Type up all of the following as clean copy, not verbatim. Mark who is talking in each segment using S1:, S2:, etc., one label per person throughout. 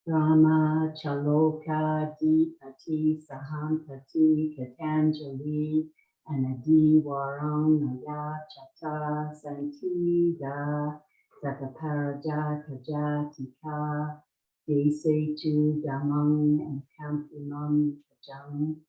S1: Brahma Chaloka Dipati Sahantati Katanjali Anadi Warang Naya Chata Santida Sataparaja Kajatika Desetu Damang and Kampimam Kajang.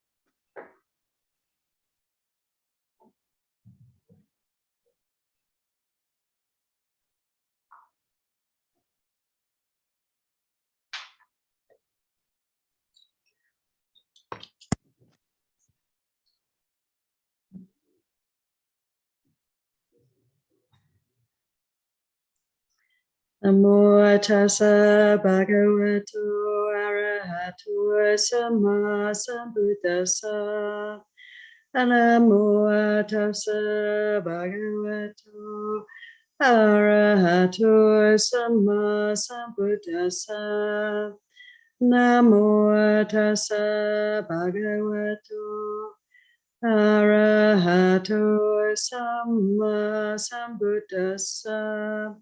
S2: Namo tassa bhagavato arahato sama sambuddhassa. Namo tassa bhagavato arahato sama sambuddhassa. Namo tassa bhagavato arahato sama sambuddhassa.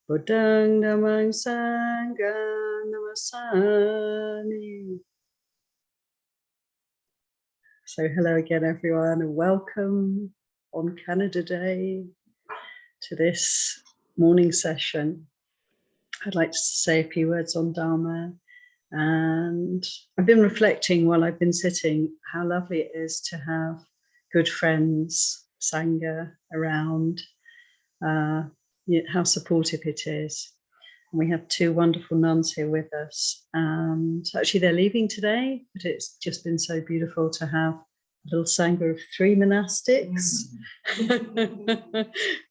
S2: Buddhang Dhammang Sanghang Namasami. So hello again everyone and welcome on Canada Day to this morning session. I'd like to say a few words on Dharma, and I've been reflecting while I've been sitting how lovely it is to have good friends, Sangha around, how supportive it is. And we have two wonderful nuns here with us, and actually they're leaving today, but it's just been so beautiful to have a little Sangha of 3 monastics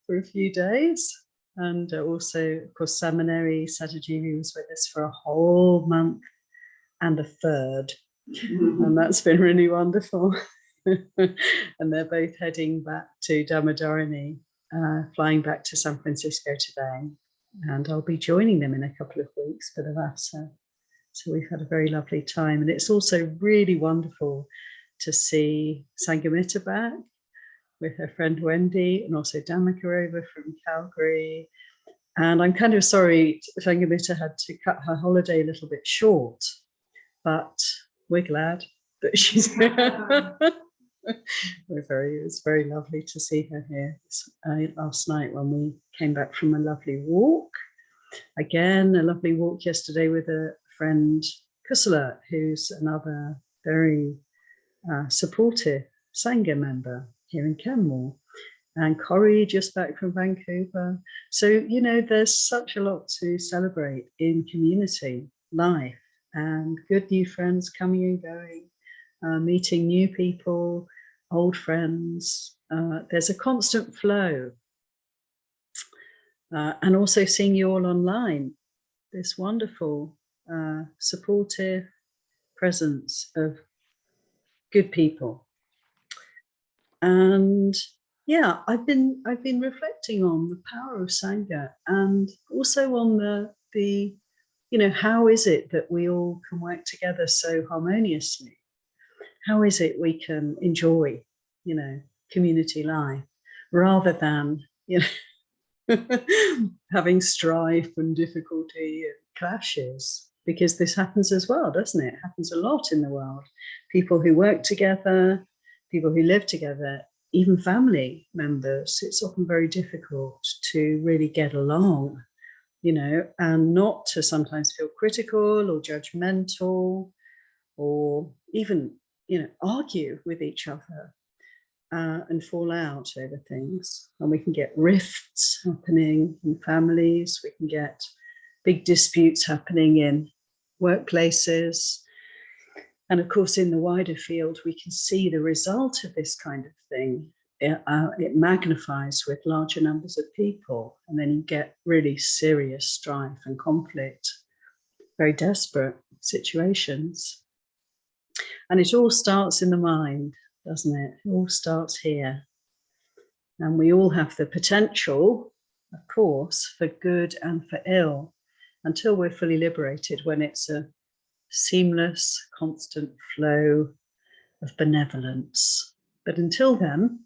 S2: for a few days. And also, of course, Samaneri Satajivi was with us for a whole month and a third, and that's been really wonderful. And they're both heading back to Dhammadharani, flying back to San Francisco today, and I'll be joining them in a couple of weeks for the Vasa. So we've had a very lovely time, and it's also really wonderful to see Sangamita back with her friend Wendy, and also Dhammika over from Calgary. And I'm kind of sorry Sangamita had to cut her holiday a little bit short, but we're glad that she's here. It was very lovely to see her here last night when we came back from a lovely walk. Again, a lovely walk yesterday with a friend, Kusala, who's another very supportive Sangha member here in Canmore, and Corrie just back from Vancouver. So, you know, there's such a lot to celebrate in community life, and good new friends coming and going, meeting new people, old friends. There's a constant flow. And also seeing you all online, this wonderful, supportive presence of good people. And yeah, I've been reflecting on the power of Sangha, and also on the you know, how is it that we all can work together so harmoniously? How is it we can enjoy, you know, community life rather than, you know, having strife and difficulty and clashes? Because this happens as well, doesn't it? It happens a lot in the world. People who work together, people who live together, even family members, it's often very difficult to really get along, you know, and not to sometimes feel critical or judgmental, or even, you know, argue with each other and fall out over things. And we can get rifts happening in families, we can get big disputes happening in workplaces. And of course, in the wider field, we can see the result of this kind of thing. It magnifies with larger numbers of people, and then you get really serious strife and conflict, very desperate situations. And it all starts in the mind, doesn't it? It all starts here. And we all have the potential, of course, for good and for ill, until we're fully liberated, when it's a seamless, constant flow of benevolence. But until then,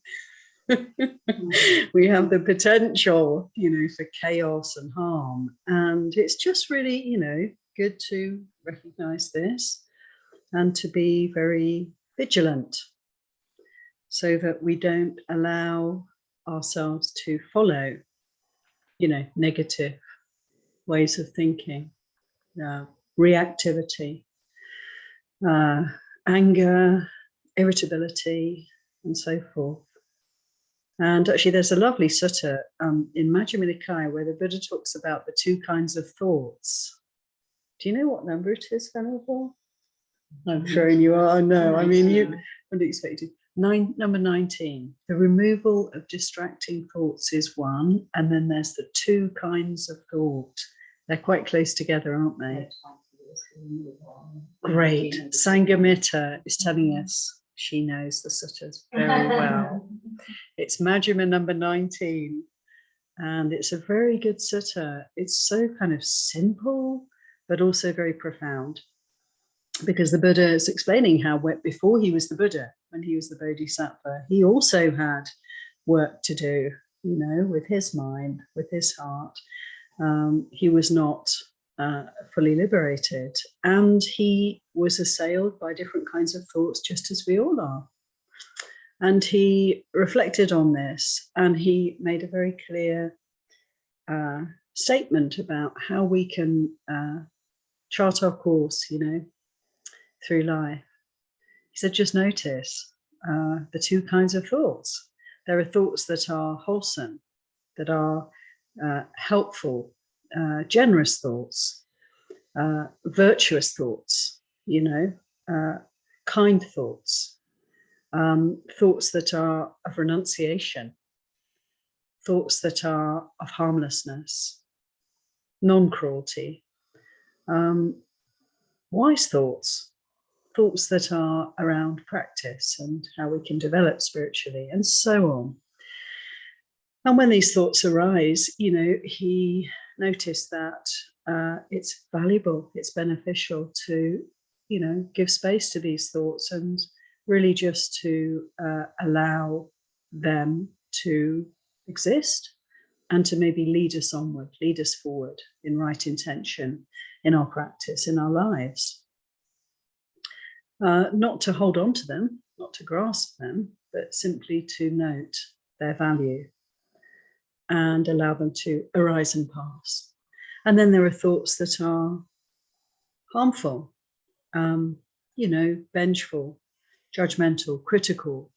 S2: we have the potential, you know, for chaos and harm. And it's just really, you know, good to recognize this and to be very vigilant so that we don't allow ourselves to follow, negative ways of thinking, reactivity, anger, irritability, and so forth. And actually, there's a lovely sutta in Majjhima Nikaya where the Buddha talks about the two kinds of thoughts. Do you know what number it is, Venerable? I'm showing you are. No, I mean, you wouldn't expect it. Number 19. The removal of distracting thoughts is one, and then there's the two kinds of thought. They're quite close together, aren't they? Great. Sanghamitta is telling us she knows the suttas very well. It's Majjhima number 19, and it's a very good sutta. It's so kind of simple, but also very profound, because the Buddha is explaining how before he was the Buddha, when he was the Bodhisattva, he also had work to do, with his mind, with his heart. He was not fully liberated, and he was assailed by different kinds of thoughts, just as we all are. And he reflected on this, and he made a very clear statement about how we can chart our course, through life. He said, just notice the two kinds of thoughts. There are thoughts that are wholesome, that are helpful, generous thoughts, virtuous thoughts, kind thoughts, thoughts that are of renunciation, thoughts that are of harmlessness, non-cruelty, wise thoughts, thoughts that are around practice and how we can develop spiritually, and so on. And when these thoughts arise, he noticed that it's valuable, it's beneficial to, give space to these thoughts and really just to allow them to exist and to maybe lead us onward, lead us forward in right intention in our practice, in our lives. Not to hold on to them, not to grasp them, but simply to note their value and allow them to arise and pass. And then there are thoughts that are harmful, vengeful, judgmental, critical,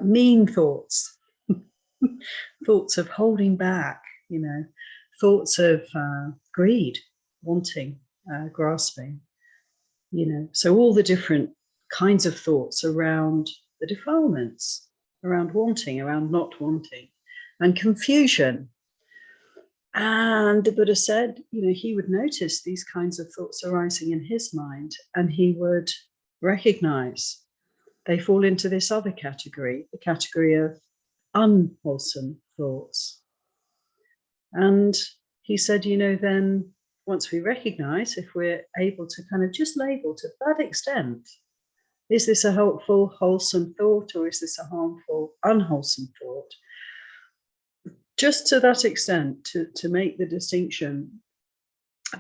S2: mean thoughts, thoughts of holding back, thoughts of greed, wanting, grasping, so all the different kinds of thoughts around the defilements, around wanting, around not wanting, and confusion. And the Buddha said, he would notice these kinds of thoughts arising in his mind, and he would recognize they fall into this other category, the category of unwholesome thoughts. And he said, then once we recognize, if we're able to kind of just label to that extent, is this a helpful, wholesome thought, or is this a harmful, unwholesome thought? Just to that extent, to make the distinction,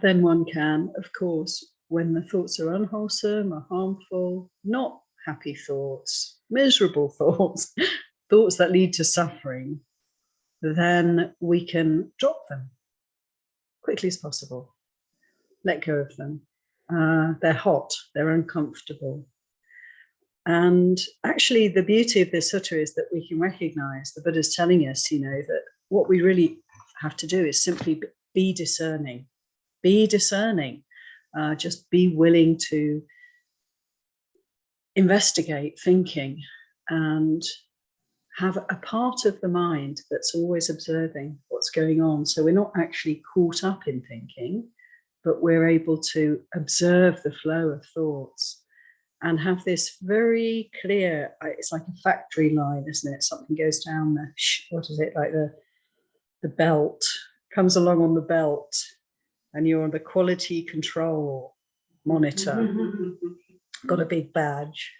S2: then one can, of course, when the thoughts are unwholesome or harmful, not happy thoughts, miserable thoughts, thoughts that lead to suffering, then we can drop them quickly as possible. Let go of them. They're hot, they're uncomfortable. And actually, the beauty of this sutta is that we can recognize, the Buddha's telling us, that what we really have to do is simply be discerning. Be discerning. Just be willing to investigate thinking and have a part of the mind that's always observing what's going on. So we're not actually caught up in thinking, but we're able to observe the flow of thoughts and have this very clear, it's like a factory line, isn't it? Something goes down the, what is it, like the belt, comes along on the belt, and you're on the quality control monitor. Got a big badge,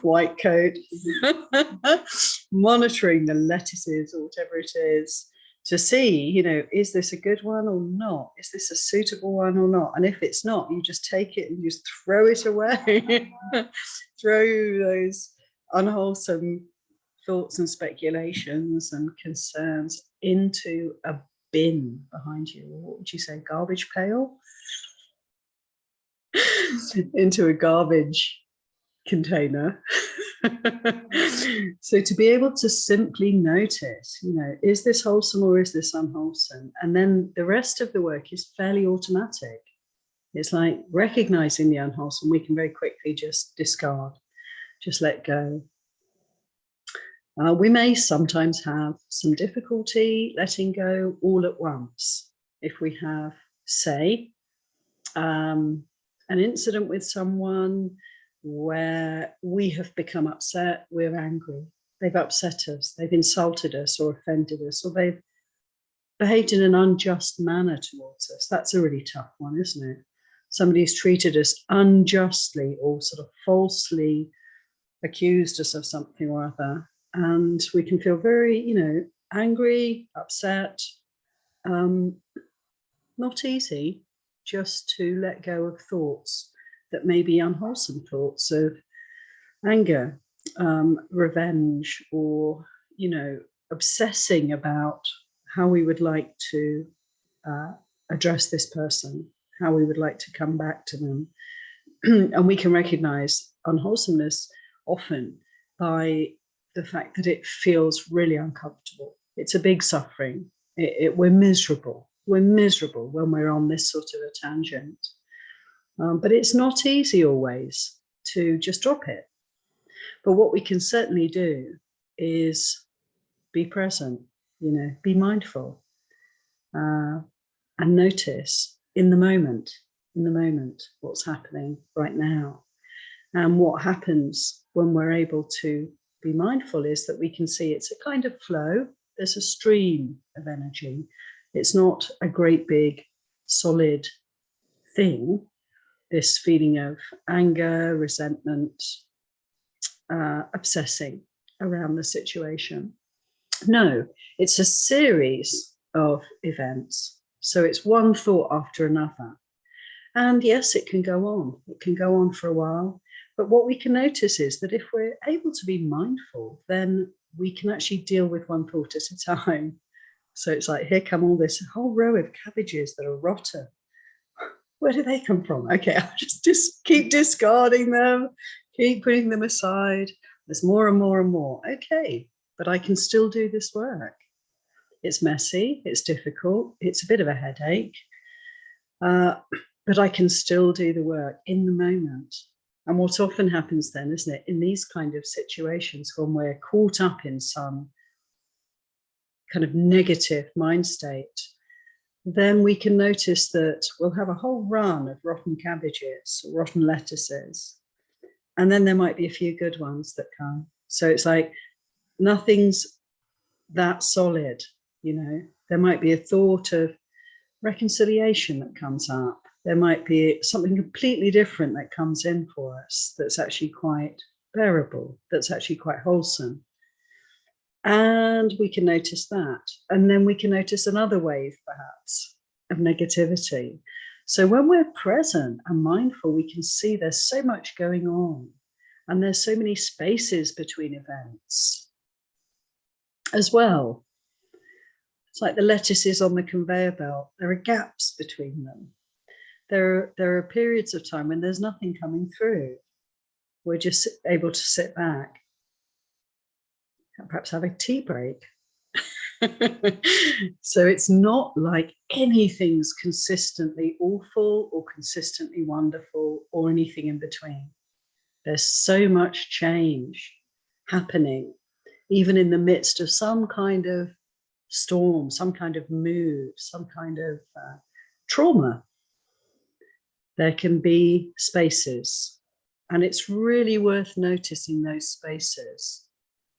S2: white coat, monitoring the lettuces or whatever it is to see, you know, is this a good one or not? Is this a suitable one or not? And if it's not, you just take it and just throw it away. Throw those unwholesome thoughts and speculations and concerns into a bin behind you. What would you say, garbage pail? Into a garbage container. So to be able to simply notice, you know, is this wholesome or is this unwholesome? And then the rest of the work is fairly automatic. It's like recognizing the unwholesome, we can very quickly just discard, just let go. We may sometimes have some difficulty letting go all at once. If we have, say, an incident with someone where we have become upset, we're angry, they've upset us, they've insulted us or offended us, or they've behaved in an unjust manner towards us. That's a really tough one, isn't it? Somebody's treated us unjustly or sort of falsely accused us of something or other. And we can feel very, you know, angry, upset, not easy just to let go of thoughts that may be unwholesome thoughts of anger, revenge, or, you know, obsessing about how we would like to address this person, how we would like to come back to them. And we can recognize unwholesomeness often by the fact that it feels really uncomfortable. It's a big suffering. We're miserable. We're miserable when we're on this sort of a tangent. But it's not easy always to just drop it. But what we can certainly do is be present, you know, be mindful, and notice in the moment, what's happening right now. And what happens when we're able to be mindful is that we can see it's a kind of flow. There's a stream of energy. It's not a great big solid thing, this feeling of anger, resentment, obsessing around the situation. No, it's a series of events. So it's one thought after another. And yes, it can go on. It can go on for a while. But what we can notice is that if we're able to be mindful, then we can actually deal with one thought at a time. So it's like, here come all this whole row of cabbages that are rotten. Where do they come from? Okay, I'll just keep discarding them, keep putting them aside. There's more and more and more. Okay, but I can still do this work. It's messy, it's difficult, it's a bit of a headache, but I can still do the work in the moment. And what often happens then, isn't it, in these kind of situations when we're caught up in some kind of negative mind state, then we can notice that we'll have a whole run of rotten cabbages, rotten lettuces, and then there might be a few good ones that come. So it's like nothing's that solid, you know. There might be a thought of reconciliation that comes up. There might be something completely different that comes in for us that's actually quite bearable, that's actually quite wholesome. And we can notice that. And then we can notice another wave, perhaps, of negativity. So when we're present and mindful, we can see there's so much going on. And there's so many spaces between events as well. It's like the lettuces on the conveyor belt. There are gaps between them. There are periods of time when there's nothing coming through. We're just able to sit back, perhaps have a tea break. So it's not like anything's consistently awful or consistently wonderful or anything in between. There's so much change happening, even in the midst of some kind of storm, some kind of move, some kind of trauma. There can be spaces, and it's really worth noticing those spaces.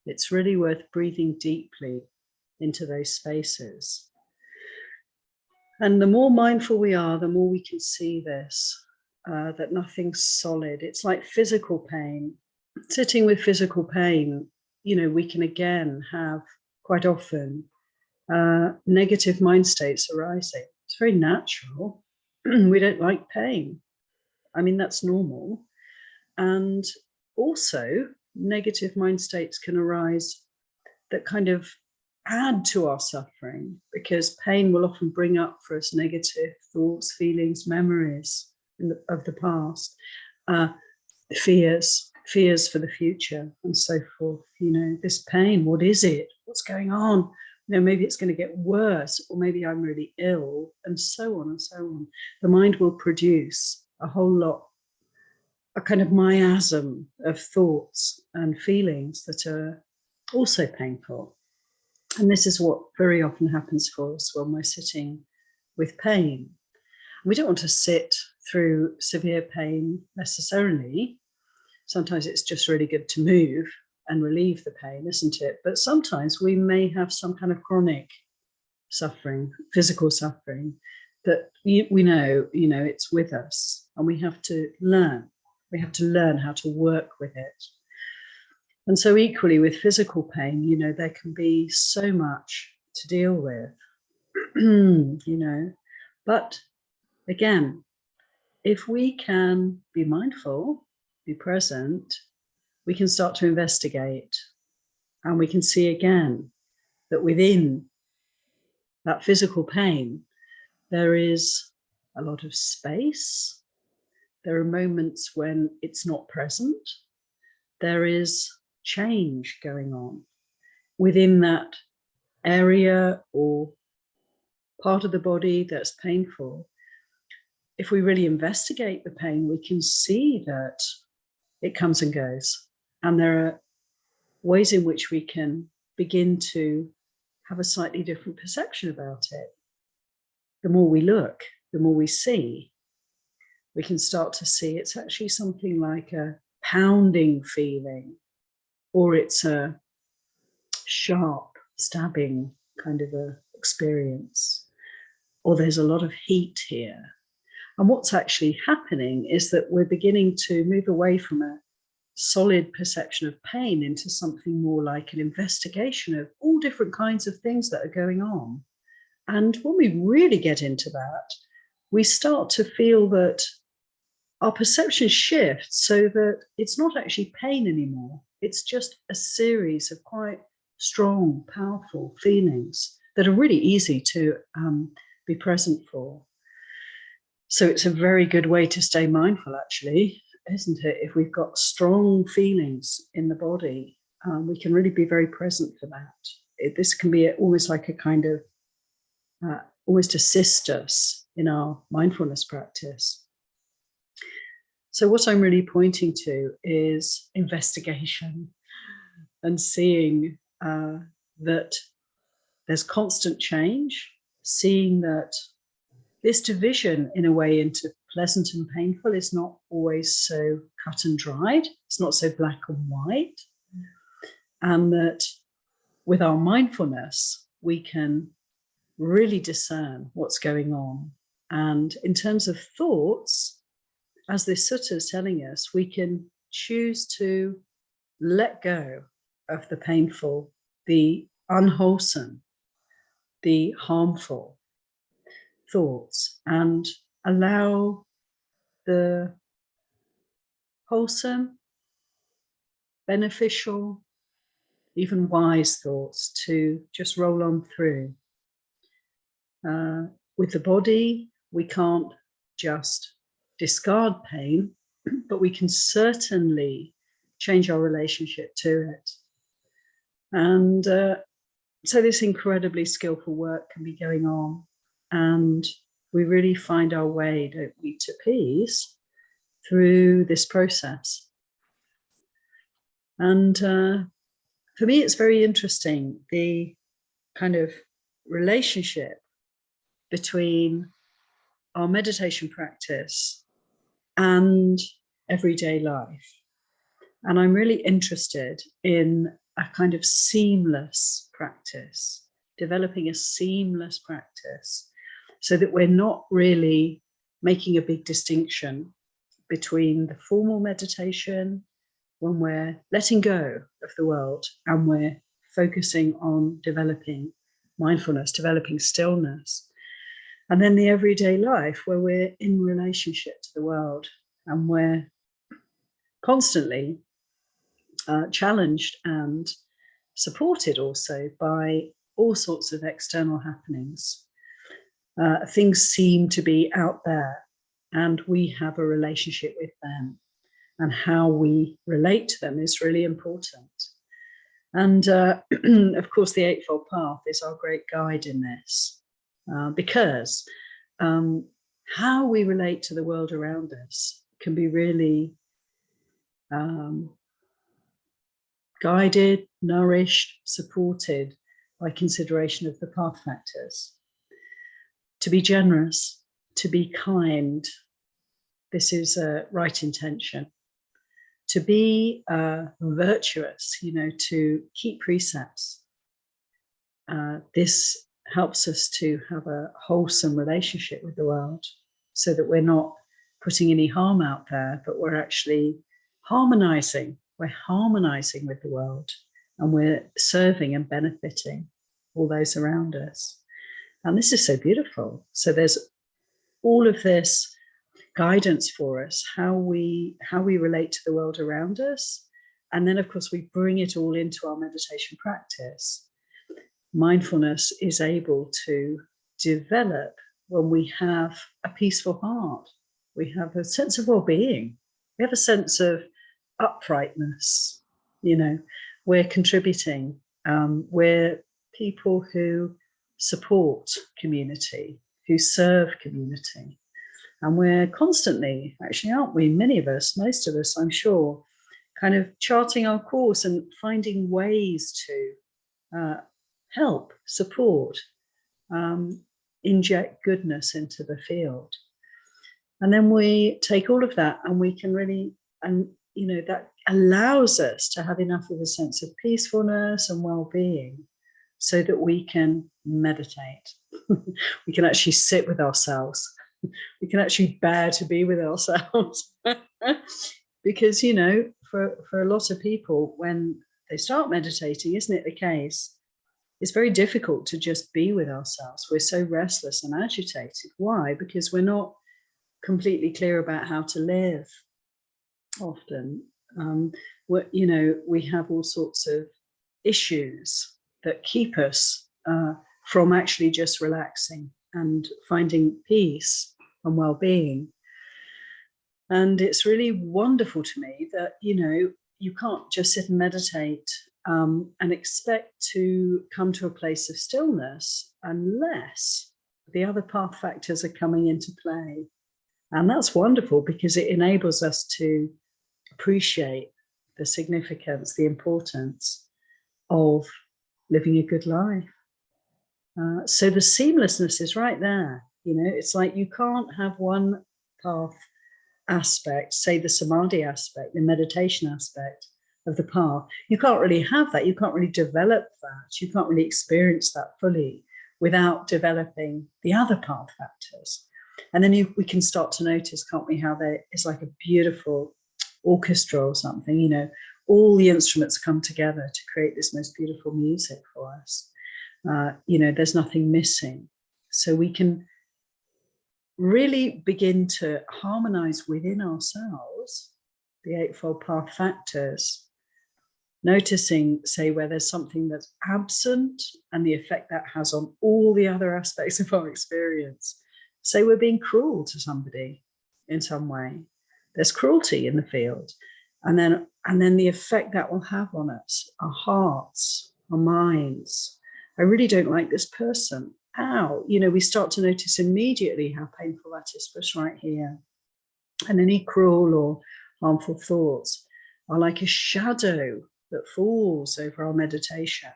S2: It's really worth breathing deeply into those spaces. And the more mindful we are, the more we can see this, that nothing's solid. It's like physical pain. Sitting with physical pain, you know, we can again have quite often negative mind states arising. It's very natural. We don't like pain. I mean, that's normal. And also, negative mind states can arise that kind of add to our suffering, because pain will often bring up for us negative thoughts, feelings, memories of the past, fears for the future, and so forth. You know, this pain, what is it? What's going on? You know, maybe it's going to get worse, or maybe I'm really ill, and so on and so on. The mind will produce a whole lot, a kind of miasm of thoughts and feelings that are also painful. And this is what very often happens for us when we're sitting with pain. We don't want to sit through severe pain necessarily. Sometimes it's just really good to move and relieve the pain, isn't it? But sometimes we may have some kind of chronic suffering, physical suffering, that we know, it's with us, and we have to learn. We have to learn how to work with it. And so equally with physical pain, there can be so much to deal with, but again, if we can be mindful, be present, we can start to investigate, and we can see again that within that physical pain, there is a lot of space. There are moments when it's not present. There is change going on within that area or part of the body that's painful. If we really investigate the pain, we can see that it comes and goes. And there are ways in which we can begin to have a slightly different perception about it. The more we look, the more we see, we can start to see it's actually something like a pounding feeling, or it's a sharp stabbing kind of a experience, or there's a lot of heat here. And what's actually happening is that we're beginning to move away from a solid perception of pain into something more like an investigation of all different kinds of things that are going on. And when we really get into that, we start to feel that our perception shifts so that it's not actually pain anymore. It's just a series of quite strong, powerful feelings that are really easy to be present for. So it's a very good way to stay mindful, actually, isn't it? If we've got strong feelings in the body, we can really be very present for that. This can be almost like a kind of, almost assist us in our mindfulness practice. So what I'm really pointing to is investigation and seeing that there's constant change, seeing that this division in a way into pleasant and painful is not always so cut and dried. It's not so black and white. And that with our mindfulness, we can really discern what's going on. And in terms of thoughts, as this sutta is telling us, we can choose to let go of the painful, the unwholesome, the harmful thoughts, and allow the wholesome, beneficial, even wise thoughts to just roll on through. With the body, we can't just discard pain, but we can certainly change our relationship to it. And so this incredibly skillful work can be going on, and we really find our way, don't we, to peace through this process. And for me, it's very interesting, the kind of relationship between our meditation practice and everyday life. And I'm really interested in a kind of seamless practice, developing a seamless practice, so that we're not really making a big distinction between the formal meditation, when we're letting go of the world and we're focusing on developing mindfulness, developing stillness. And then the everyday life where we're in relationship to the world and we're constantly challenged and supported also by all sorts of external happenings. Things seem to be out there and we have a relationship with them, and how we relate to them is really important. And of course, the Eightfold Path is our great guide in this, because how we relate to the world around us can be really guided, nourished, supported by consideration of the path factors. To be generous, to be kind, this is a right intention. To be virtuous, to keep precepts. This helps us to have a wholesome relationship with the world, so that we're not putting any harm out there, but we're actually harmonizing. We're harmonizing with the world, and we're serving and benefiting all those around us. And this is so beautiful. So there's all of this guidance for us, how we relate to the world around us. And then, of course, we bring it all into our meditation practice. Mindfulness is able to develop when we have a peaceful heart. We have a sense of well-being. We have a sense of uprightness. We're contributing. We're people who support community, who serve community. And we're constantly, actually, aren't we? Many of us, most of us, I'm sure, kind of charting our course and finding ways to help, support, inject goodness into the field. And then we take all of that and we can really, that allows us to have enough of a sense of peacefulness and well-being so that we can meditate. We can actually sit with ourselves. We can actually bear to be with ourselves. Because, for a lot of people, when they start meditating, isn't it the case? It's very difficult to just be with ourselves. We're so restless and agitated. Why? Because we're not completely clear about how to live. Often, we have all sorts of issues that keep us from actually just relaxing and finding peace and well-being. And it's really wonderful to me that, you can't just sit and meditate and expect to come to a place of stillness unless the other path factors are coming into play. And that's wonderful because it enables us to appreciate the significance, the importance of living a good life. So the seamlessness is right there. It's like you can't have one path aspect, say the samadhi aspect, the meditation aspect of the path. You can't really have that. You can't really develop that. You can't really experience that fully without developing the other path factors. And then we can start to notice, can't we, how there is like a beautiful orchestra or something, all the instruments come together to create this most beautiful music for us. There's nothing missing. So we can really begin to harmonize within ourselves the Eightfold Path factors, noticing, say, where there's something that's absent and the effect that has on all the other aspects of our experience. Say we're being cruel to somebody in some way. There's cruelty in the field. And then the effect that will have on us, our hearts, our minds. I really don't like this person. Ow. We start to notice immediately how painful that is for us right here. And any cruel or harmful thoughts are like a shadow that falls over our meditation,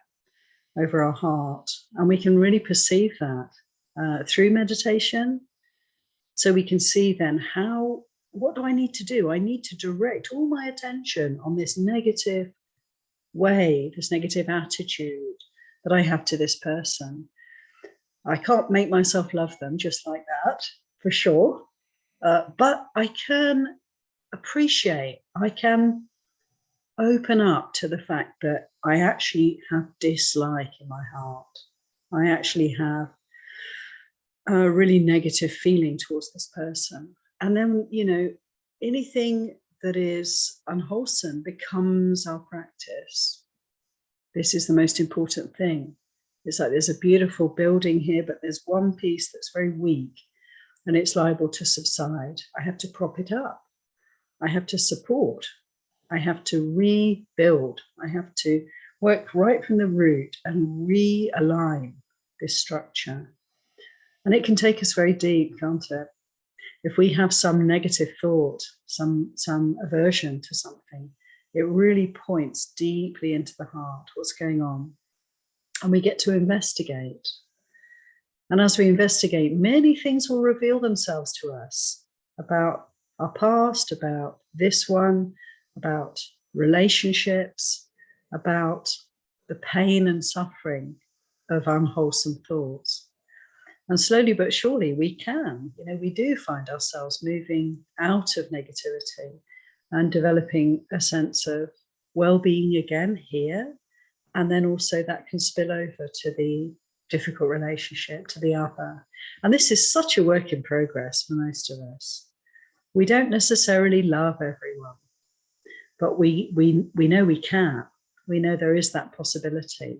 S2: over our heart. And we can really perceive that through meditation. So we can see then what do I need to do? I need to direct all my attention on this negative way, this negative attitude that I have to this person. I can't make myself love them just like that, for sure. But I can appreciate, I can open up to the fact that I actually have dislike in my heart. I actually have a really negative feeling towards this person. And then, anything that is unwholesome becomes our practice. This is the most important thing. It's like there's a beautiful building here, but there's one piece that's very weak and it's liable to subside. I have to prop it up. I have to support. I have to rebuild. I have to work right from the root and realign this structure. And it can take us very deep, can't it? If we have some negative thought, some aversion to something, it really points deeply into the heart, what's going on. And we get to investigate. And as we investigate, many things will reveal themselves to us about our past, about this one, about relationships, about the pain and suffering of unwholesome thoughts. And slowly but surely we do find ourselves moving out of negativity and developing a sense of well-being again here. And then also that can spill over to the difficult relationship, to the other. And this is such a work in progress for most of us. We don't necessarily love everyone, but we know we can. We know there is that possibility.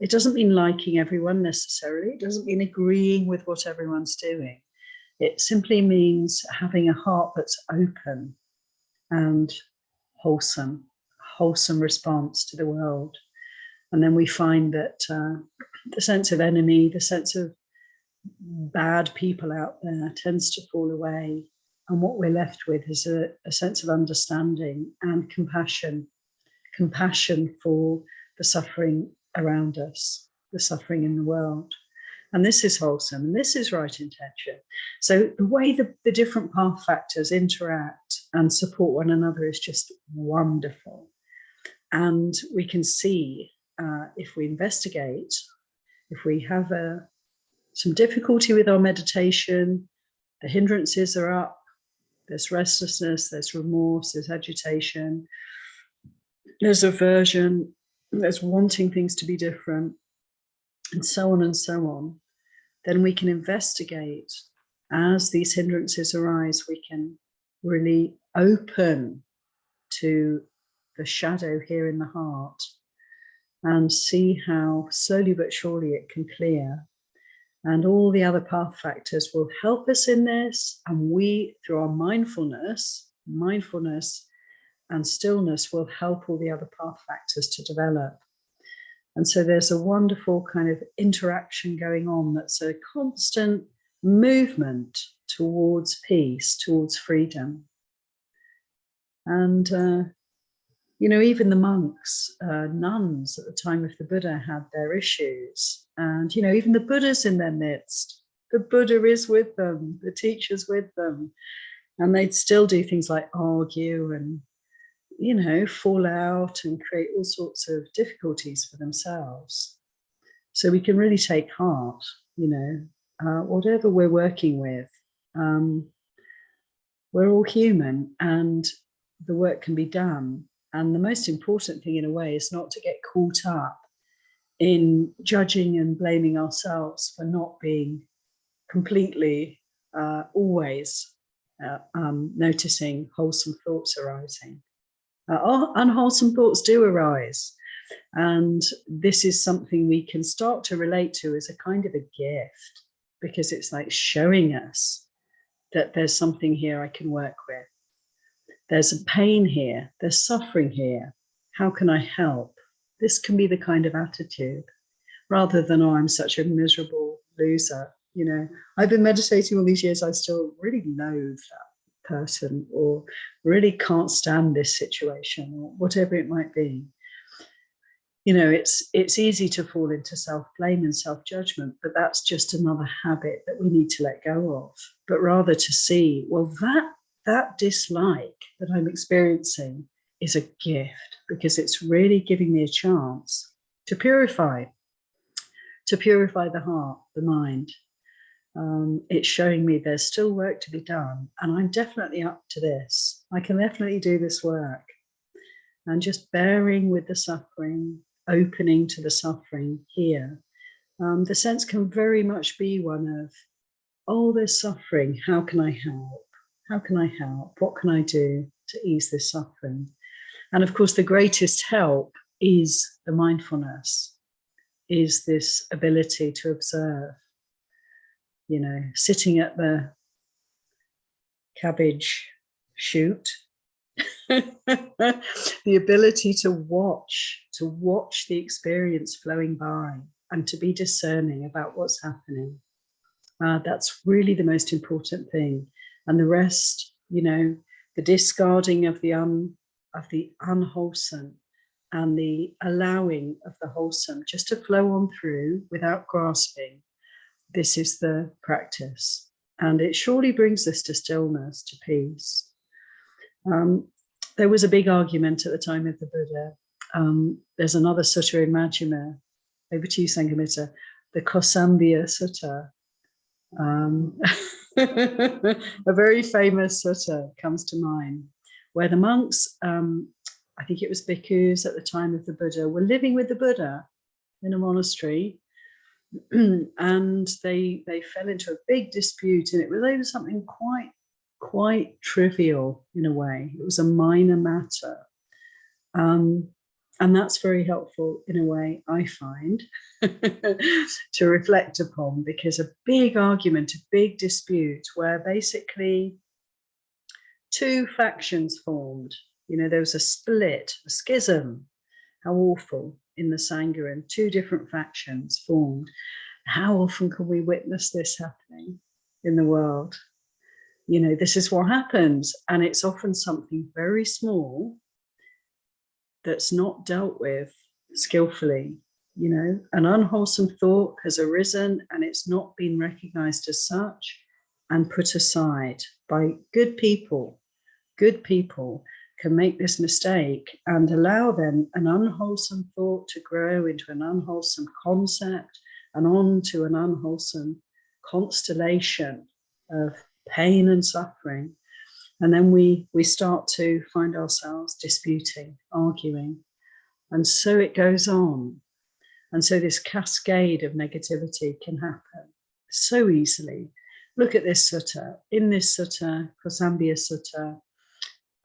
S2: It doesn't mean liking everyone necessarily. It doesn't mean agreeing with what everyone's doing. It simply means having a heart that's open and wholesome response to the world. And then we find that the sense of enemy, the sense of bad people out there tends to fall away. And what we're left with is a sense of understanding and compassion for the suffering around us, the suffering in the world. And this is wholesome, and this is right intention. So the way the different path factors interact and support one another is just wonderful. And we can see, if we investigate, if we have some difficulty with our meditation, the hindrances are up, there's restlessness, there's remorse, there's agitation, there's aversion, there's wanting things to be different, and so on, then we can investigate. As these hindrances arise, we can really open to the shadow here in the heart and see how slowly but surely it can clear. And all the other path factors will help us in this. And we, through our mindfulness and stillness, will help all the other path factors to develop. And so there's a wonderful kind of interaction going on that's a constant movement towards peace, towards freedom. And, even the monks, nuns at the time of the Buddha had their issues. And, even the Buddha's in their midst. The Buddha is with them, the teacher's with them. And they'd still do things like argue and, fall out and create all sorts of difficulties for themselves. So we can really take heart, whatever we're working with, we're all human and the work can be done. And the most important thing in a way is not to get caught up in judging and blaming ourselves for not being completely always noticing wholesome thoughts arising. Unwholesome thoughts do arise. And this is something we can start to relate to as a kind of a gift, because it's like showing us that there's something here I can work with. There's a pain here, there's suffering here. How can I help? This can be the kind of attitude, rather than, oh, I'm such a miserable loser. I've been meditating all these years, I still really loathe that person, or really can't stand this situation, or whatever it might be. It's easy to fall into self-blame and self-judgment, but that's just another habit that we need to let go of. But rather to see, well, that dislike that I'm experiencing is a gift, because it's really giving me a chance to purify the heart, the mind. It's showing me there's still work to be done, and I'm definitely up to this. I can definitely do this work. And just bearing with the suffering, opening to the suffering here, The sense can very much be one of, oh, there's suffering. How can I help? How can I help? What can I do to ease this suffering? And of course, the greatest help is the mindfulness, is this ability to observe, sitting at the cabbage shoot, the ability to watch the experience flowing by and to be discerning about what's happening. That's really the most important thing. And the rest, the discarding of the unwholesome and the allowing of the wholesome just to flow on through without grasping. This is the practice. And it surely brings us to stillness, to peace. There was a big argument at the time of the Buddha. There's another sutta in Majjhima. Over to you, Sanghamitta. The Kosambia Sutta. A very famous sutta comes to mind, where the monks, I think it was bhikkhus at the time of the Buddha, were living with the Buddha in a monastery, and they fell into a big dispute, and it was over something quite trivial in a way. It was a minor matter. And that's very helpful in a way, I find, to reflect upon, because a big argument, a big dispute where basically two factions formed. There was a split, a schism, how awful, in the Sangha, and two different factions formed. How often can we witness this happening in the world? This is what happens, and it's often something very small that's not dealt with skillfully. An unwholesome thought has arisen and it's not been recognized as such and put aside by good people. Good people can make this mistake and allow then an unwholesome thought to grow into an unwholesome concept and on to an unwholesome constellation of pain and suffering. And then we start to find ourselves disputing, arguing. And so it goes on. And so this cascade of negativity can happen so easily. Look at this sutta. In this sutta, Kosambia Sutta,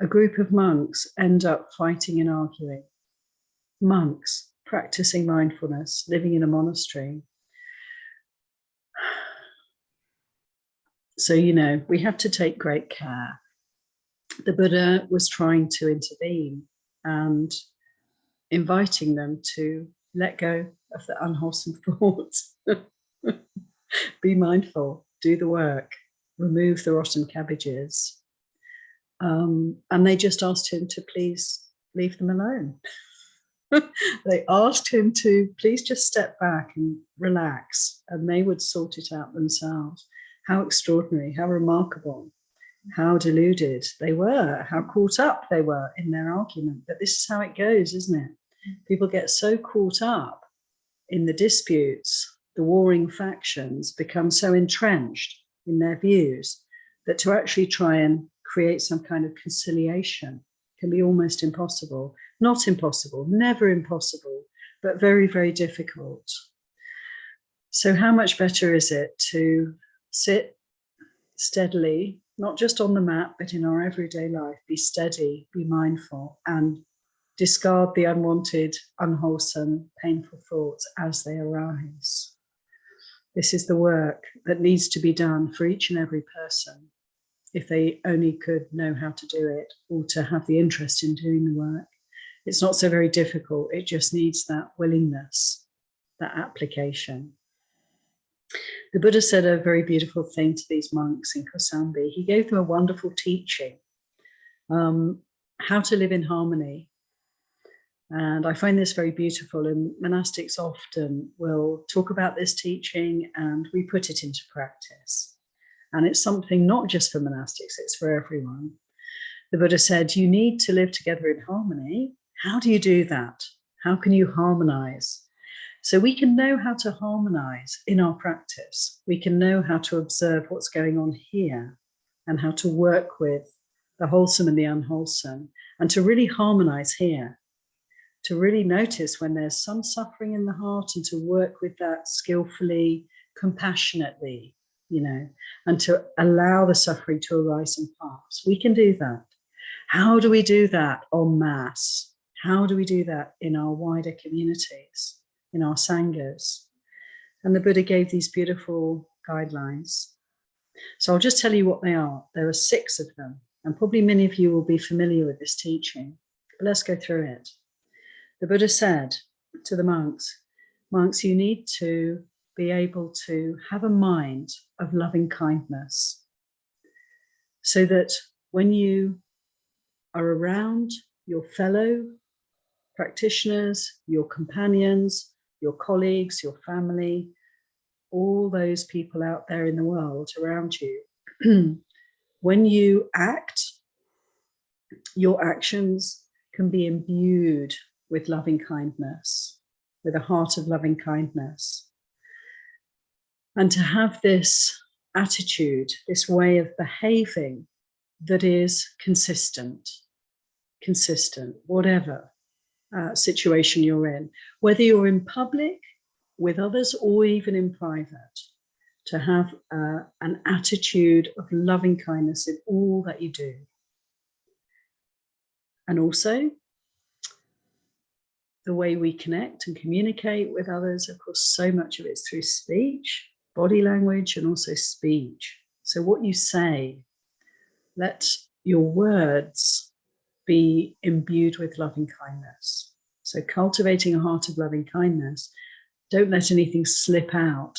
S2: a group of monks end up fighting and arguing. Monks practicing mindfulness, living in a monastery. So, we have to take great care. The Buddha was trying to intervene and inviting them to let go of the unwholesome thoughts. Be mindful, do the work, remove the rotten cabbages. And they just asked him to please leave them alone. They asked him to please just step back and relax, and they would sort it out themselves. How extraordinary, how remarkable. How deluded they were, how caught up they were in their argument. But this is how it goes, isn't it? People get so caught up in the disputes, the warring factions become so entrenched in their views that to actually try and create some kind of conciliation can be almost impossible. Not impossible, never impossible, but very, very difficult. So how much better is it to sit steadily, not just on the mat, but in our everyday life, be steady, be mindful, and discard the unwanted, unwholesome, painful thoughts as they arise. This is the work that needs to be done for each and every person, if they only could know how to do it or to have the interest in doing the work. It's not so very difficult. It just needs that willingness, that application. The Buddha said a very beautiful thing to these monks in Kosambi. He gave them a wonderful teaching, how to live in harmony. And I find this very beautiful, and monastics often will talk about this teaching and we put it into practice. And it's something not just for monastics, it's for everyone. The Buddha said, you need to live together in harmony. How do you do that? How can you harmonize? So we can know how to harmonize in our practice. We can know how to observe what's going on here and how to work with the wholesome and the unwholesome and to really harmonize here. to really notice when there's some suffering in the heart and to work with that skillfully, compassionately, and to allow the suffering to arise and pass. We can do that. How do we do that en masse? How do we do that in our wider communities, in our sanghas? And the Buddha gave these beautiful guidelines. So I'll just tell you what they are. There are 6 of them, and probably many of you will be familiar with this teaching, but let's go through it. The Buddha said to the monks, you need to be able to have a mind of loving kindness, so that when you are around your fellow practitioners, your companions, your colleagues, your family, all those people out there in the world around you, when you act, your actions can be imbued with loving kindness, with a heart of loving kindness. And to have this attitude, this way of behaving that is consistent, whatever situation you're in, whether you're in public with others or even in private, to have an attitude of loving kindness in all that you do. And also, the way we connect and communicate with others, of course, so much of it's through speech, body language, and also speech. So what you say, let your words be imbued with loving kindness. So cultivating a heart of loving kindness, don't let anything slip out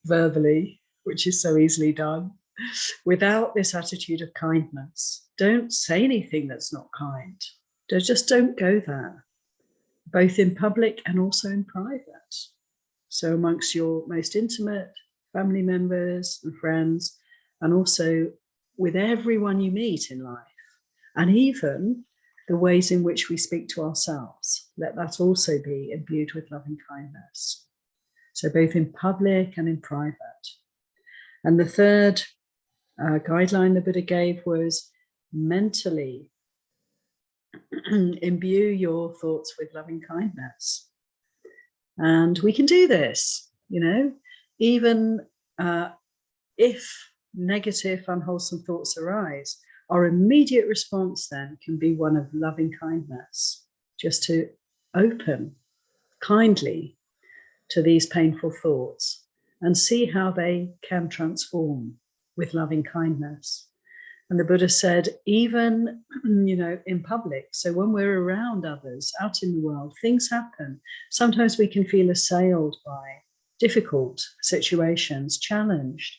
S2: verbally, which is so easily done, without this attitude of kindness. Don't say anything that's not kind. Just don't go there, both in public and also in private. So amongst your most intimate family members and friends, and also with everyone you meet in life, and even the ways in which we speak to ourselves, let that also be imbued with loving kindness. So both in public and in private. And the third guideline the Buddha gave was mentally imbue your thoughts with loving kindness. And we can do this, even if negative, unwholesome thoughts arise, our immediate response then can be one of loving kindness, just to open kindly to these painful thoughts and see how they can transform with loving kindness. And the Buddha said, even, in public, so when we're around others out in the world, things happen. Sometimes we can feel assailed by difficult situations, challenged.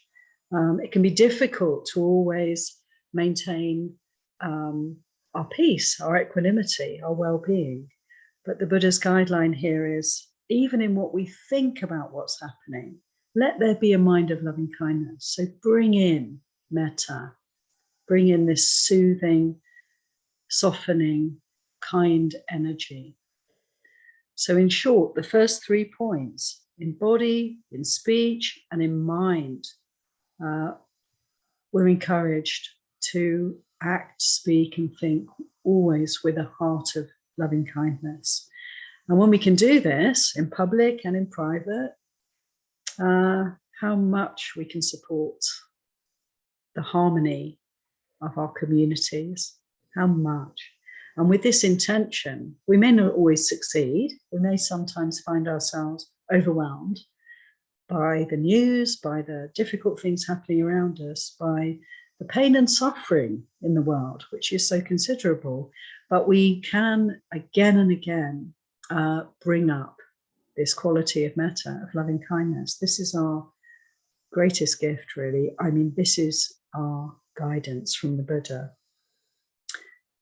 S2: It can be difficult to always maintain our peace, our equanimity, our well-being. But the Buddha's guideline here is, even in what we think about what's happening, let there be a mind of loving kindness. So bring in metta, bring in this soothing, softening, kind energy. So in short, the first 3 points, in body, in speech, and in mind, we're encouraged to act, speak, and think always with a heart of loving kindness. And when we can do this in public and in private, how much we can support the harmony of our communities, how much. And with this intention, we may not always succeed. We may sometimes find ourselves overwhelmed by the news, by the difficult things happening around us, by the pain and suffering in the world, which is so considerable. But we can again and again bring up this quality of metta, of loving kindness. This is our greatest gift, really. I mean, this is our guidance from the Buddha.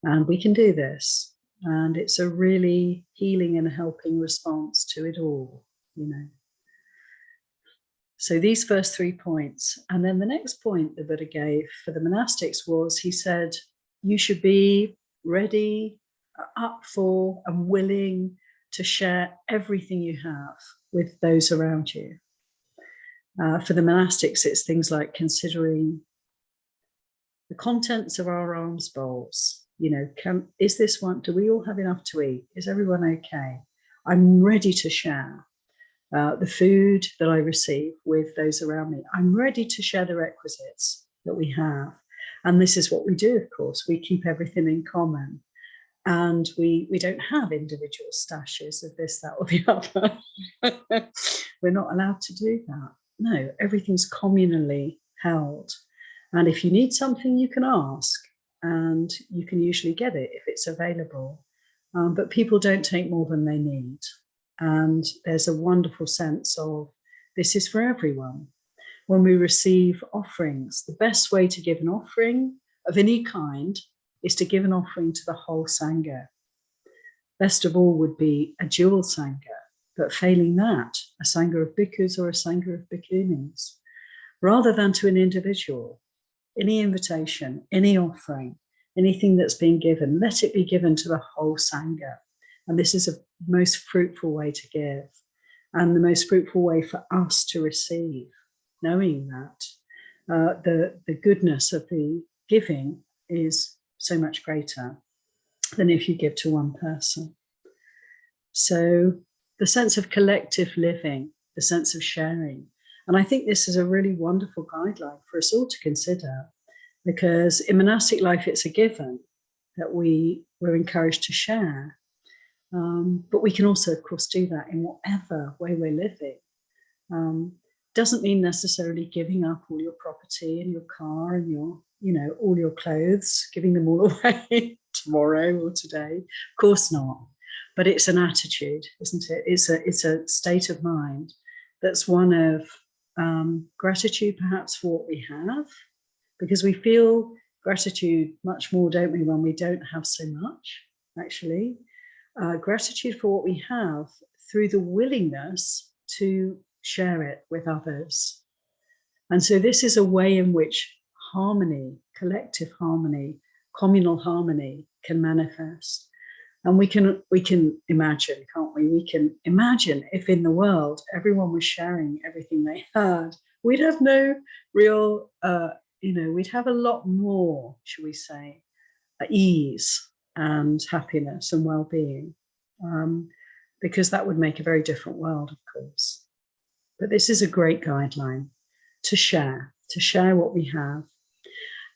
S2: And we can do this. And it's a really healing and helping response to it all, So these first 3 points. And then the next point the Buddha gave for the monastics was, he said, you should be ready, up for, and willing to share everything you have with those around you. For the monastics, it's things like considering the contents of our alms bowls, is this one, do we all have enough to eat? Is everyone okay? I'm ready to share the food that I receive with those around me. I'm ready to share the requisites that we have. And this is what we do, of course. We keep everything in common. And we don't have individual stashes of this, that, or the other. We're not allowed to do that. No, everything's communally held. And if you need something, you can ask, and you can usually get it if it's available. But people don't take more than they need. And there's a wonderful sense of this is for everyone. When we receive offerings, the best way to give an offering of any kind is to give an offering to the whole Sangha. Best of all would be a dual Sangha, but failing that, a Sangha of bhikkhus or a Sangha of bhikkhunis, rather than to an individual. Any invitation, any offering, anything that's being given, let it be given to the whole Sangha. And this is a most fruitful way to give, and the most fruitful way for us to receive, knowing that the goodness of the giving is so much greater than if you give to one person. So the sense of collective living, the sense of sharing. And I think this is a really wonderful guideline for us all to consider, because in monastic life, it's a given that we're encouraged to share. But we can also, of course, do that in whatever way we're living. Doesn't mean necessarily giving up all your property and your car and your, all your clothes, giving them all away tomorrow or today. Of course not. But it's an attitude, isn't it? It's a state of mind that's one of gratitude, perhaps, for what we have, because we feel gratitude much more, don't we, when we don't have so much, actually. Gratitude for what we have through the willingness to share it with others. And so this is a way in which harmony, collective harmony, communal harmony can manifest. And we can imagine, can't we? We can imagine if in the world everyone was sharing everything they had, we'd have no real, we'd have a lot more, shall we say, ease and happiness and well-being, because that would make a very different world, of course. But this is a great guideline to share what we have.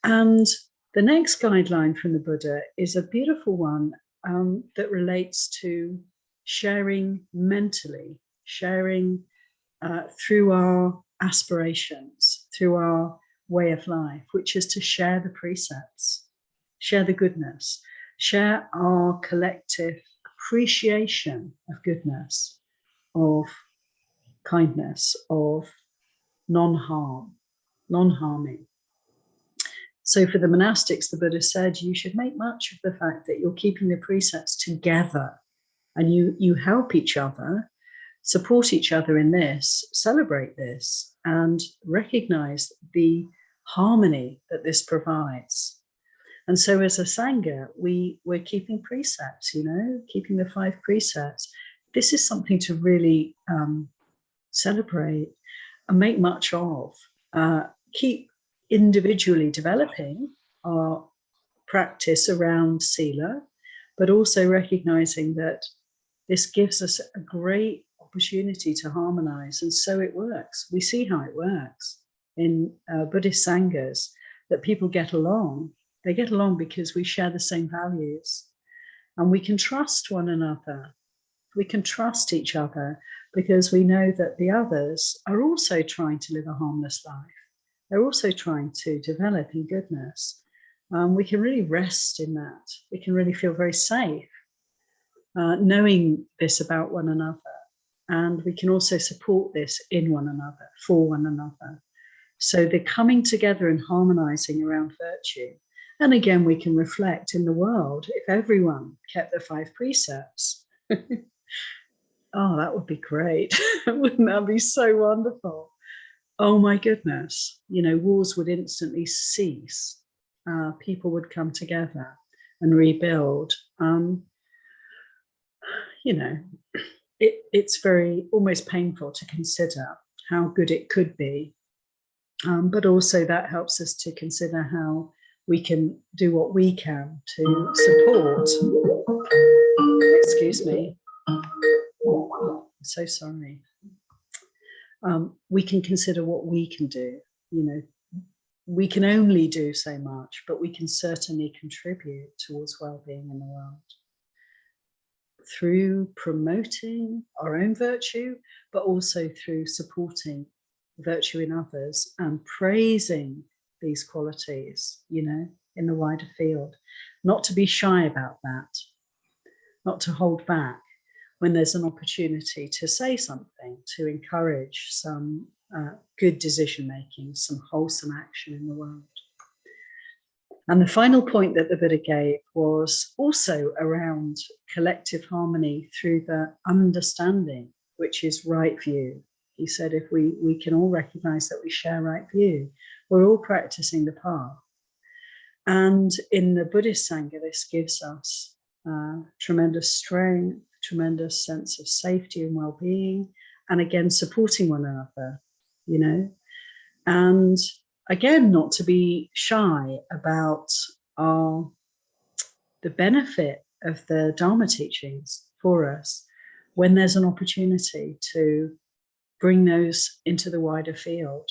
S2: And the next guideline from the Buddha is a beautiful one that relates to sharing mentally, sharing through our aspirations, through our way of life, which is to share the precepts, share the goodness, share our collective appreciation of goodness, of kindness, of non-harming. So for the monastics, the Buddha said, you should make much of the fact that you're keeping the precepts together, and you help each other, support each other in this, celebrate this, and recognize the harmony that this provides. And so as a Sangha, we're keeping precepts, keeping the 5 precepts. This is something to really celebrate and make much of. Keep individually developing our practice around sila, but also recognizing that this gives us a great opportunity to harmonize. And so it works. We see how it works in Buddhist Sanghas, that people get along. They get along because we share the same values, and we can trust one another. We can trust each other because we know that the others are also trying to live a harmless life. They're also trying to develop in goodness. We can really rest in that. We can really feel very safe knowing this about one another. And we can also support this in one another, for one another. So they're coming together and harmonizing around virtue. And again, we can reflect in the world, if everyone kept the 5 precepts, oh, that would be great. Wouldn't that be so wonderful? Oh my goodness, wars would instantly cease. People would come together and rebuild. It's very almost painful to consider how good it could be. But also that helps us to consider how we can do what we can to support. Excuse me. I'm so sorry. We can consider what we can do. We can only do so much, but we can certainly contribute towards well-being in the world through promoting our own virtue, but also through supporting virtue in others and praising these qualities, in the wider field. Not to be shy about that, not to hold back when there's an opportunity to say something, to encourage some good decision making, some wholesome action in the world. And the final point that the Buddha gave was also around collective harmony through the understanding, which is right view. He said, if we can all recognize that we share right view, we're all practicing the path. And in the Buddhist Sangha, this gives us tremendous strength, tremendous sense of safety and well-being, and again, supporting one another, and again, not to be shy about the benefit of the Dharma teachings for us when there's an opportunity to bring those into the wider field,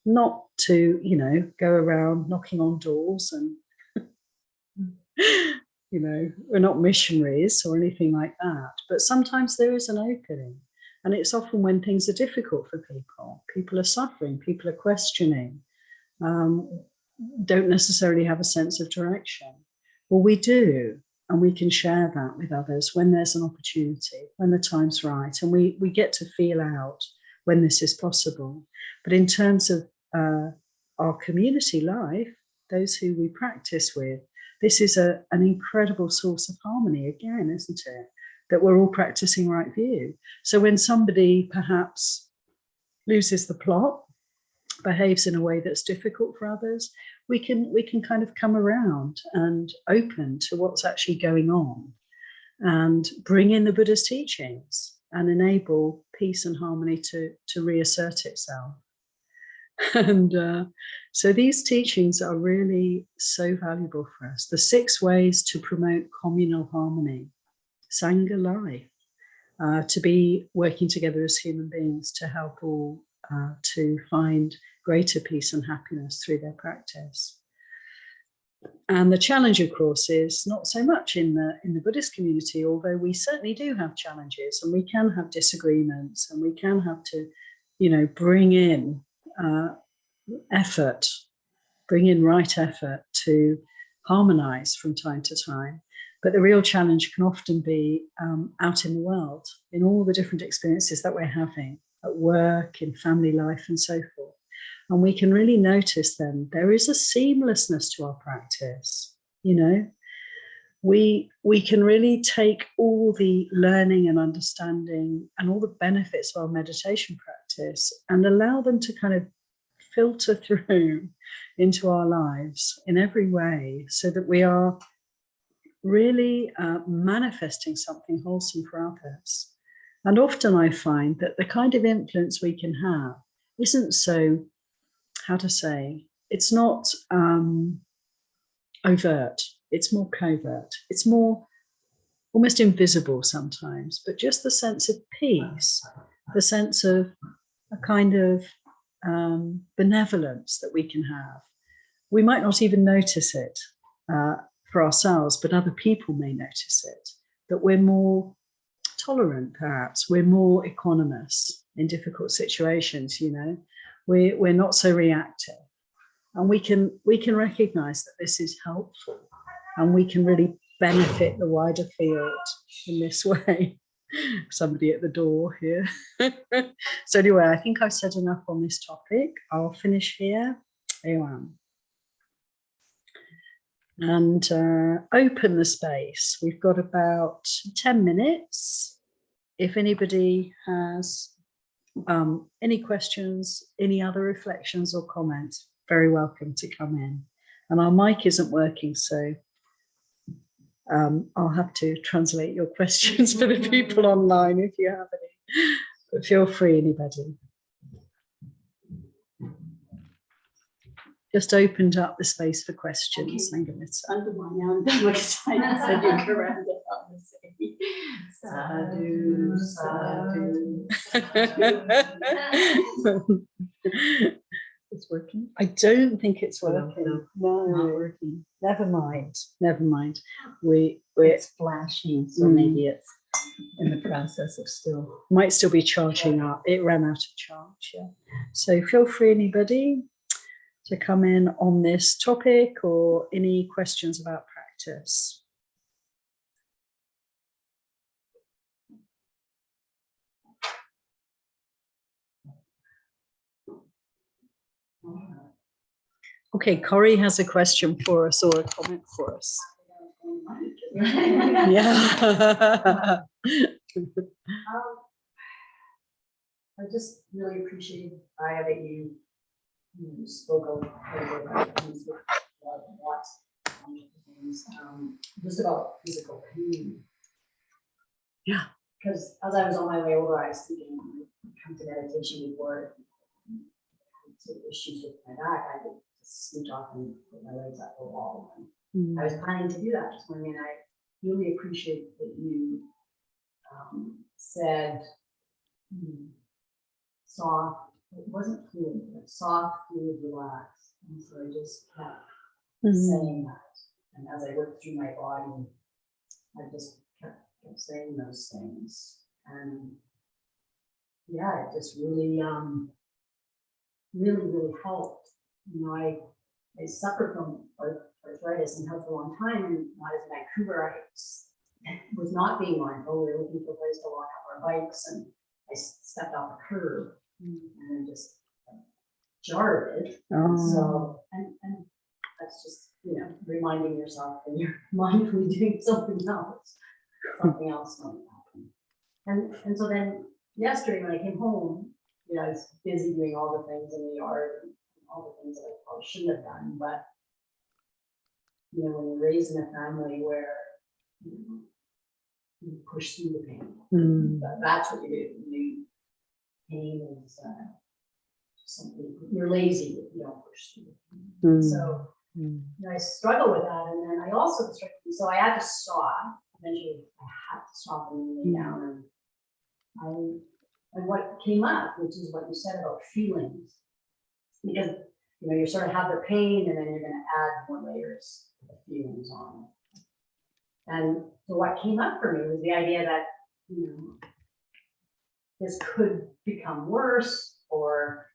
S2: not to, go around knocking on doors and, we're not missionaries or anything like that, but sometimes there is an opening. And it's often when things are difficult for people. People are suffering, people are questioning, don't necessarily have a sense of direction. Well, we do, and we can share that with others when there's an opportunity, when the time's right, and we get to feel out when this is possible. But in terms of our community life, those who we practice with, this is an incredible source of harmony again, isn't it? That we're all practicing right view. So when somebody perhaps loses the plot, behaves in a way that's difficult for others, we can kind of come around and open to what's actually going on and bring in the Buddha's teachings and enable peace and harmony to reassert itself. And so these teachings are really so valuable for us. The 6 ways to promote communal harmony, Sangha life, to be working together as human beings to help all to find greater peace and happiness through their practice. And the challenge, of course, is not so much in the Buddhist community, although we certainly do have challenges and we can have disagreements and we can have to, bring in effort, bring in right effort to harmonize from time to time. But the real challenge can often be out in the world, in all the different experiences that we're having at work, in family life, and so forth. And we can really notice then there is a seamlessness to our practice. We can really take all the learning and understanding and all the benefits of our meditation practice and allow them to kind of filter through into our lives in every way, so that we are really manifesting something wholesome for others. And often I find that the kind of influence we can have isn't so, it's not overt, it's more covert, it's more almost invisible sometimes, but just the sense of peace, the sense of a kind of benevolence that we can have. We might not even notice it for ourselves, but other people may notice it, that we're more tolerant, perhaps, we're more equanimous in difficult situations, we're not so reactive. And we can recognize that this is helpful and we can really benefit the wider field in this way. Somebody at the door here. So anyway, I think I've said enough on this topic. I'll finish here. And open the space. We've got about 10 minutes. If anybody has any questions, any other reflections or comments, very welcome to come in. And our mic isn't working, so I'll have to translate your questions for the people online if you have any. But feel free, anybody. just opened up the space for questions.
S1: Okay. Undermine now and then, like I said, you can round it up and say, sadhu, sadhu.
S2: It's working. I don't think it's working. No,
S1: not working.
S2: Never mind. Never mind.
S1: It's flashing, so maybe it's in the process of still.
S2: Might still be charging up. It ran out of charge. Yeah. So feel free, anybody, to come in on this topic or any questions about practice. Okay, Corey has a question for us or a comment for us. Yeah.
S3: I just really appreciate, Aya, that you spoke a little bit about things what things, just about physical pain.
S2: Yeah.
S3: Because as I was on my way over, I was thinking, come to meditation before issues with my back, I would just sneak off and put my legs up the wall. And I was planning to do that this morning, and I really appreciate that you said soft. It wasn't fluid, but soft, fluid, relaxed. And so I just kept saying that. And as I worked through my body, I just kept saying those things. And yeah, it just really, really helped. You know, I suffered from arthritis and health for a long time, and when I was in Vancouver, I was not being mindful. We were looking for a place to lock up our bikes, and I stepped off a curb and then just jarred it. So, and that's just, you know, reminding yourself when you're mindfully doing something else might happen. And so then yesterday when I came home, you know, I was busy doing all the things in the yard and all the things that I probably shouldn't have done. But, you know, when you're raised in a family where you push through the pain, that's what you do. Pain is something, you're lazy if you don't push through the pain. So you know, I struggle with that. And then I also struggled, so I had to stop. Eventually I had to stop and lay down. And what came up, which is what you said about feelings, because you know you sort of have the pain, and then you're going to add more layers of the feelings on it. And so what came up for me was the idea that, you know, this could become worse, or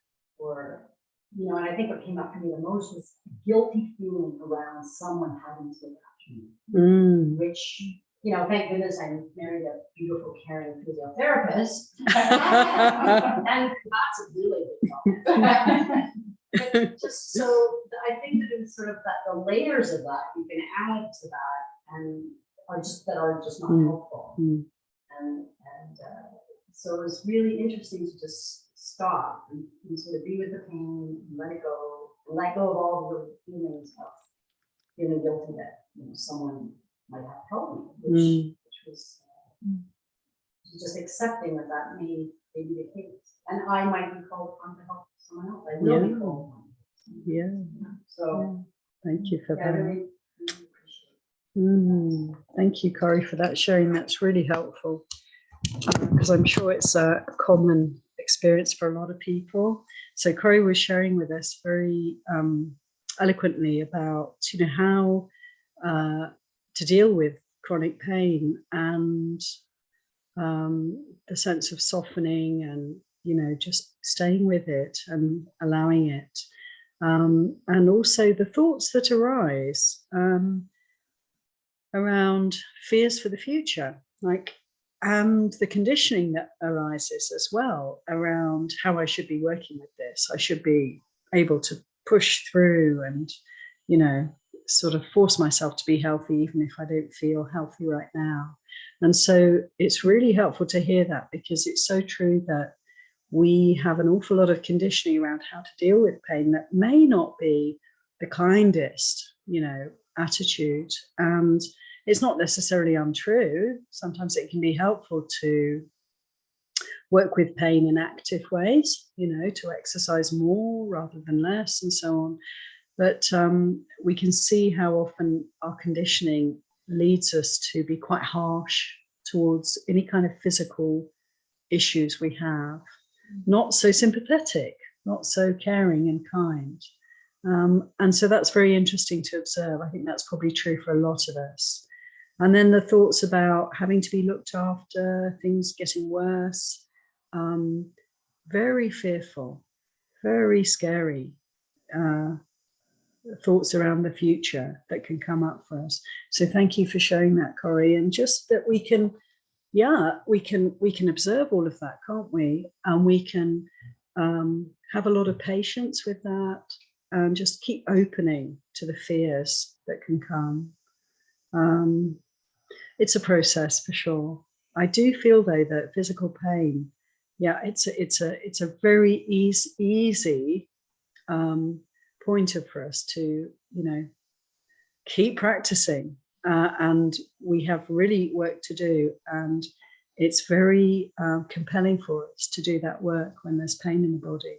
S3: you know, and I think what came up for me the most was a guilty feeling around someone having to look after me, which, you know, thank goodness I married a beautiful, caring physiotherapist. And that's a really big topic. But just so I think that it's sort of that the layers of that you can add to that and are just not helpful. And so it was really interesting to just stop and sort of be with the pain, let it go, and let go of all the feelings of feeling guilty that, you know, someone might have helped me, which was just accepting that may be the case, and I might be called upon to help someone else. I will be called upon. So
S2: thank you for that.
S3: I really appreciate it.
S2: Thank you, Corey, for that sharing. That's really helpful, because I'm sure it's a common experience for a lot of people. So Corey was sharing with us very eloquently about, you know, how to deal with chronic pain and the sense of softening and, you know, just staying with it and allowing it. And also the thoughts that arise around fears for the future, like, and the conditioning that arises as well around how I should be working with this. I should be able to push through and, you know, sort of force myself to be healthy, even if I don't feel healthy right now. And so it's really helpful to hear that, because it's so true that we have an awful lot of conditioning around how to deal with pain that may not be the kindest, you know, attitude. And it's not necessarily untrue. Sometimes it can be helpful to work with pain in active ways, you know, to exercise more rather than less and so on. But we can see how often our conditioning leads us to be quite harsh towards any kind of physical issues we have, not so sympathetic, not so caring and kind. And so that's very interesting to observe. I think that's probably true for a lot of us. And then the thoughts about having to be looked after, things getting worse, very fearful, very scary thoughts around the future that can come up for us. So thank you for showing that, Corrie, and just that we can observe all of that, can't we? And we can have a lot of patience with that and just keep opening to the fears that can come. It's a process for sure. I do feel though that physical pain, it's a very easy pointer for us to, keep practicing. And we have really work to do. And it's very compelling for us to do that work when there's pain in the body.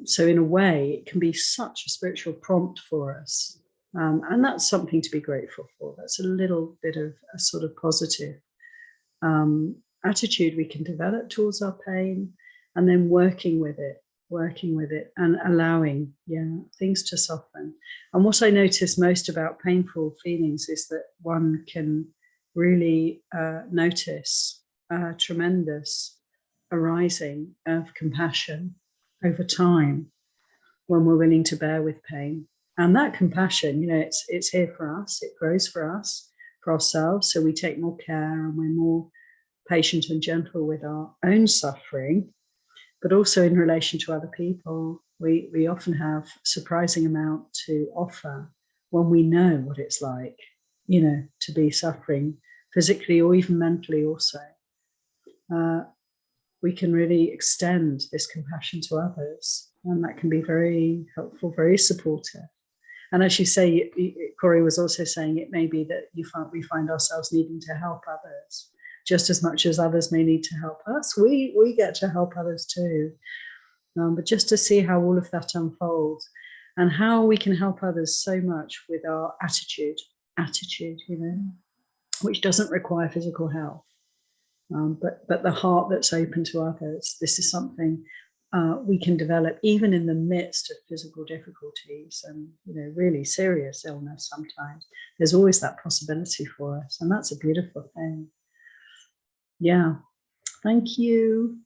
S2: So in a way, it can be such a spiritual prompt for us. And that's something to be grateful for. That's a little bit of a sort of positive attitude we can develop towards our pain, and then working with it and allowing things to soften. And what I notice most about painful feelings is that one can really notice a tremendous arising of compassion over time when we're willing to bear with pain. And that compassion, it's here for us, it grows for us, for ourselves, so we take more care and we're more patient and gentle with our own suffering. But also in relation to other people, we often have a surprising amount to offer when we know what it's like, to be suffering physically or even mentally also. We can really extend this compassion to others, and that can be very helpful, very supportive. And as you say, Corrie was also saying, it may be that we find ourselves needing to help others just as much as others may need to help us. We get to help others too. But just to see how all of that unfolds and how we can help others so much with our attitude, which doesn't require physical health, but the heart that's open to others. This is something we can develop even in the midst of physical difficulties and really serious illness. Sometimes there's always that possibility for us, and that's a beautiful thing. Yeah, thank you.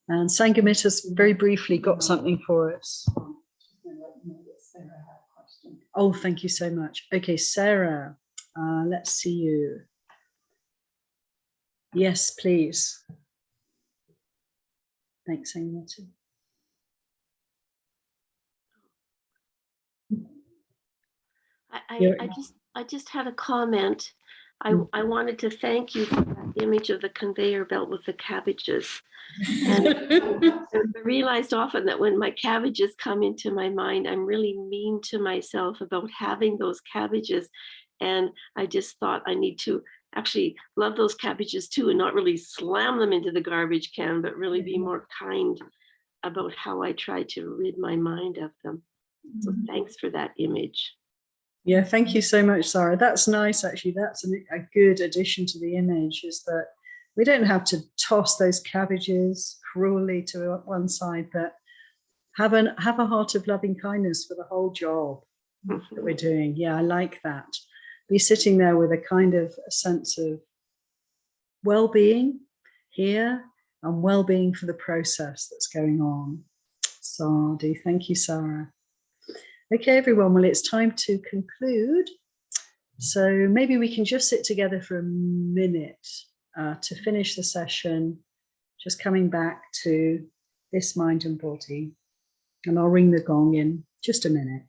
S2: And Sangamit has very briefly got something for us. Oh, thank you so much. Okay, Sarah, let's see you. Yes, please. Thanks, Sangamit.
S4: I just had a comment. I wanted to thank you for that image of the conveyor belt with the cabbages. And I realized often that when my cabbages come into my mind, I'm really mean to myself about having those cabbages. And I just thought I need to actually love those cabbages too, and not really slam them into the garbage can, but really be more kind about how I try to rid my mind of them. So thanks for that image.
S2: Yeah, thank you so much, Sarah. That's nice, actually. That's a good addition to the image, is that we don't have to toss those cabbages cruelly to one side, but have a heart of loving kindness for the whole job that we're doing. Yeah, I like that. Be sitting there with a kind of a sense of well-being here and well-being for the process that's going on. Sadhu, thank you, Sarah. Okay, everyone, well, it's time to conclude. So maybe we can just sit together for a minute to finish the session, just coming back to this mind and body. And I'll ring the gong in just a minute.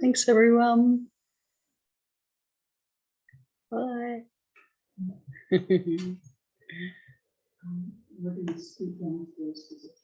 S2: Thanks, everyone. Bye.
S1: We're going to speak downstairs because it's